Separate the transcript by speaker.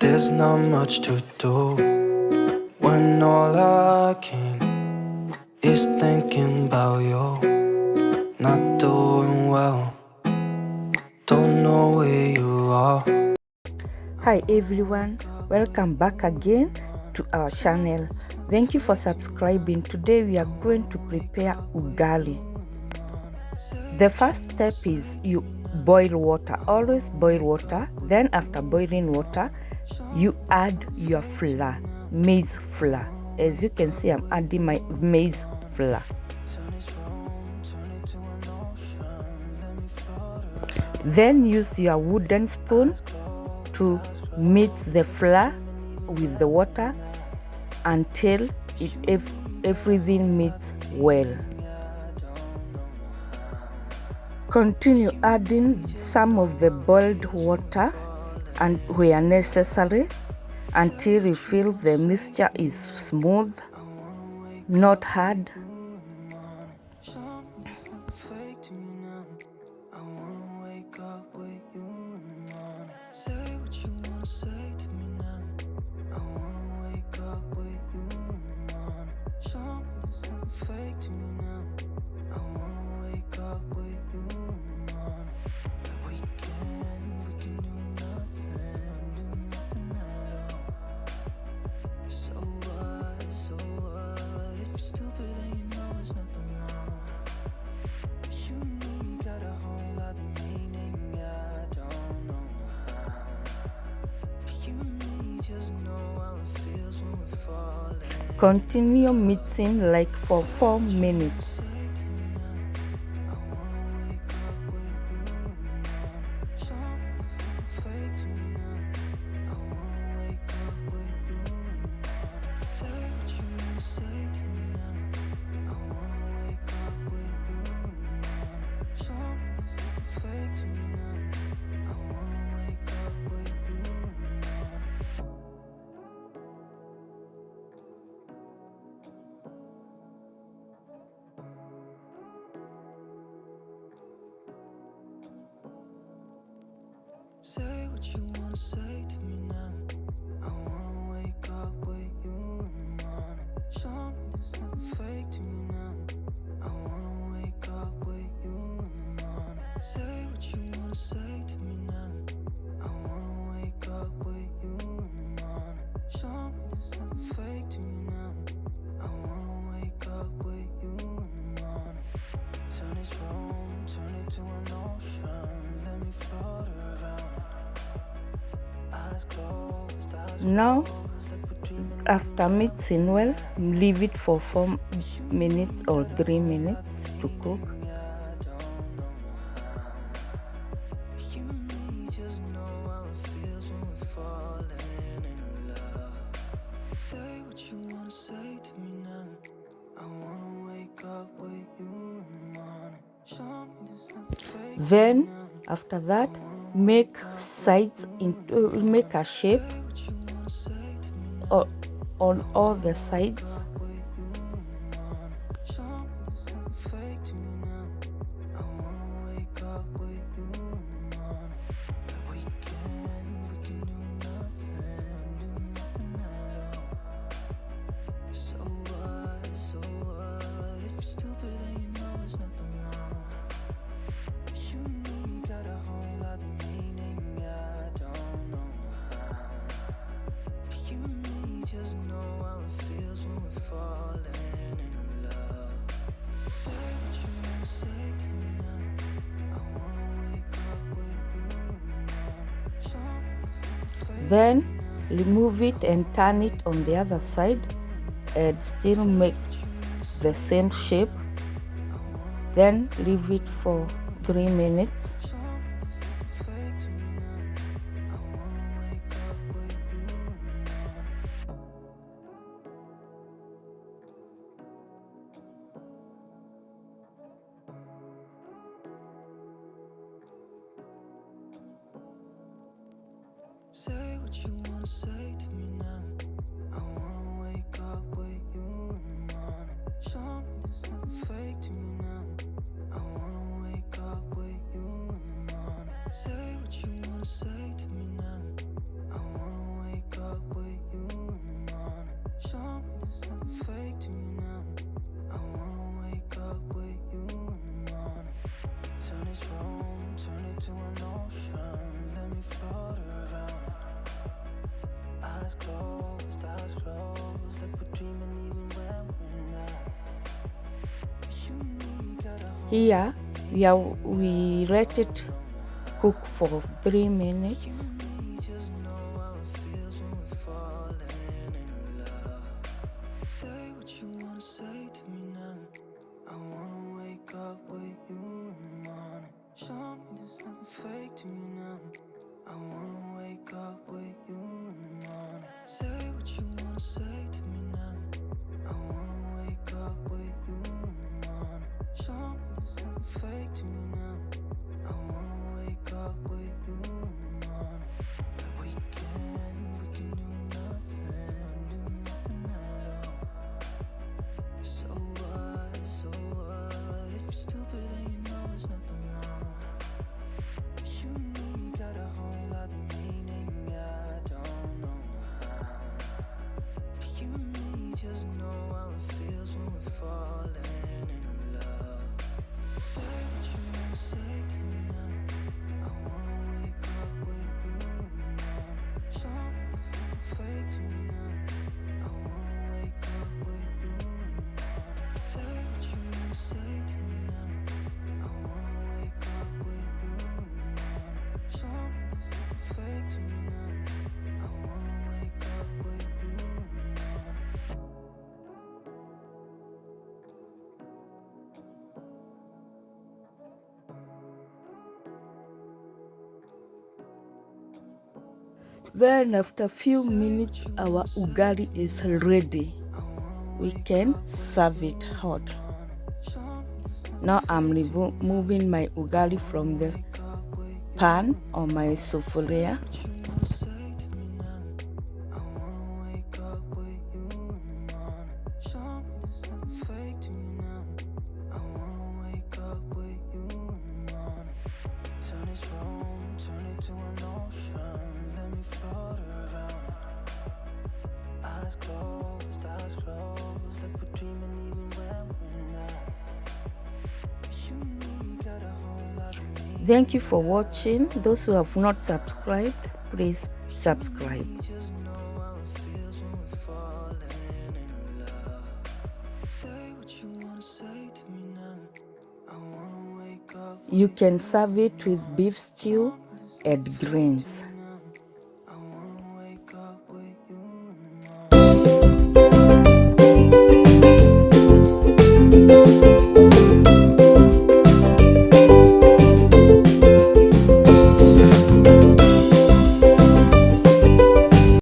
Speaker 1: There's not much to do when all I can is thinking about you. Not doing well, don't know where you are.
Speaker 2: Hi everyone, welcome back again to our channel. Thank you for subscribing. Today we are going to prepare ugali. The first step is you boil water. Always boil water. Then after boiling water, you add your flour, maize flour. As you can see, I'm adding my maize flour. Then use your wooden spoon to mix the flour with the water until everything meets well. Continue adding some of the boiled water and where necessary until you feel the mixture is smooth, not hard. Continue mixing like for 4 minutes.
Speaker 1: Say what you wanna say to me now. I wanna wake up with you in the morning. Show me there's nothing fake to me now. I wanna wake up with you in the morning. Say what you wanna say to me now. I wanna wake up with you in the morning. Show me there's nothing fake to me now. I wanna wake up with you in the morning. Turn this room, turn it to an ocean. Let me float around.
Speaker 2: Now, after mixing well, leave it for 4 minutes or 3 minutes to cook. Then after that, make a shape on all the sides. Then remove it and turn it on the other side and still make the same shape. Then leave it for 3 minutes. Say what you wanna say to me now. I wanna wake up with you in the morning. Show me there's nothing fake to me now. I wanna wake up with you in the morning. Say what you wanna say to me now. I wanna wake Here we let it cook for 3 minutes.
Speaker 1: Say what you wanna say to me now. I wanna wake up with you in the morning. Show me there's nothing fake to you now. I wanna wake up with you in the morning. Say what you wanna say to me now. I wanna wake up with you in the morning. Show me there's nothing fake to me now. I wanna wake up with you in the morning. We can do nothing at all. So what? If you're stupid, then you know it's nothing wrong. You and me got a whole other meaning, I don't know how. You and me just know how it feels when we're falling in love. Say what you wanna say to me now. I wanna wake up with you in the morning. Show me there's nothing fake to me now. I wanna wake up with you in the morning. Say what you wanna say to me now. I wanna wake up with you in the morning. Show me there's nothing fake to me now. I wanna wake up with you in the morning.
Speaker 2: Then after a few minutes our ugali is ready. We can serve it hot. Now I'm removing my ugali from the pan or my sufuria.
Speaker 1: Eyes closed, like we're dreaming even when we're not. You and me got a whole lot of me.
Speaker 2: Thank you for watching. Those who have not subscribed, please subscribe.
Speaker 1: Just know how it feels when we're falling in love. Say what you wanna say to me now. I wanna wake up.
Speaker 2: You can serve it with beef stew and greens.